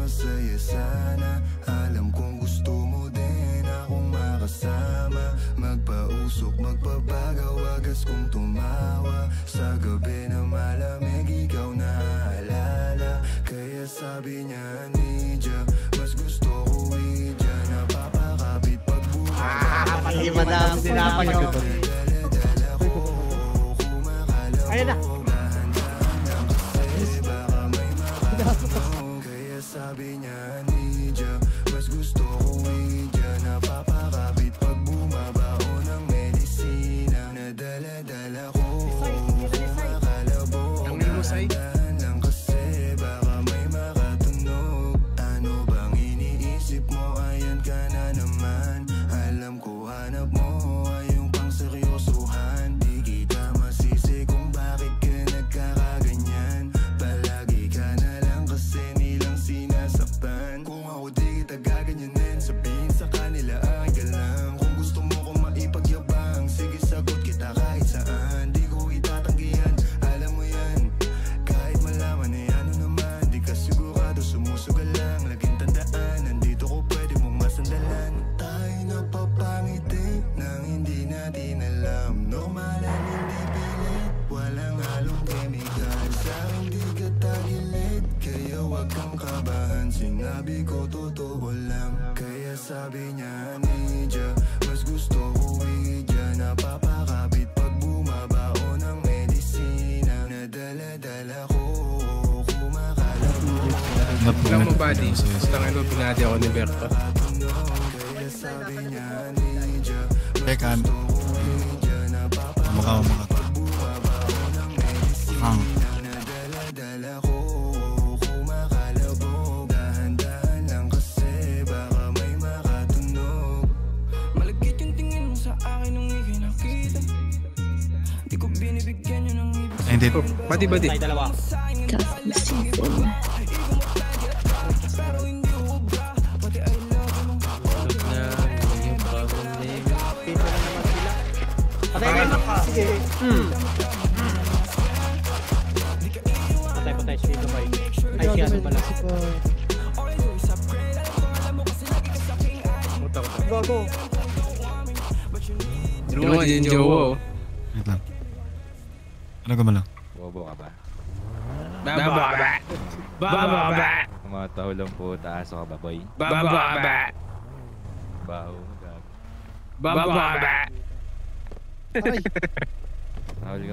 masaya sana. Alam kong gusto mo din akong makasama. Magpausok, magpabagaw, wagas kong tumawa. Sa gabi na malamig, ikaw naaalala. Kaya sabi niya, Nidya, mas gusto ko Idya. Napapakapit pag buhay. Pati madam, sinapan nyo. Ayan na. Kaya sabi niya, Nidya, mas gusto ko Idya. Napapakapit pag bumabao ng medisina. Nadala-dala ko, kumakalabo. Dahan lang kasi baka may makatunog. Ano bang iniisip mo? Ayan ka na naman. Alam ko hanap mo ay yung pang seryosohan. Di kita masisi kung bakit ka nagkakaganyan. Palagi ka na lang kasi nilang sinasaktan. Kung ako di kita gaganyanin, sabihin sa kanila ay galang. Kung gusto mo kong maipagyabang, sige sagot kita kahit saan. Di ko itatanggihan, alam mo yan. Kahit malaman ay ano naman, di ka sigurado, sumusugal lang. Laging tandaan, nandito ko pwede mong masandalan. Tayo napapangiti nang hindi natin alam. Normal ang hindi pilit, walang halong kemikal. Sa akin di ka tagilid, kaya wag kang kabahan. Sinabi ko totoo lang. Kaya sabi niya, Nidya, mas gusto ko Idya. Napapakapit pag bumabao ng medisina. Nadala-dala ko, kumakalabo. Alam mo buddy, tangin mo pinadi ako ni Berto. Kaya sabi niya, Nidya, Teka, mukha mo mga nadala-dala ko, kumakalabo. Dahan-dahan lang kasi baka may makatunog. Malagkit yung tingin mo sa akin nung ikay nakita. Di ko binibigyan yun ng ibig. hindi. Buddy. Tayo dalawa. Patay ka. Sige. Patay. Sige ba? Ay, siya ano pala. Bago. Tulungan din yung jowa. Wait lang. Ano ka lang? Bobo ka ba? Baba. Kumataho lang po, taas ka ba, boy? Baba. Baho mo, gag. Baba. Ay. Hawal ka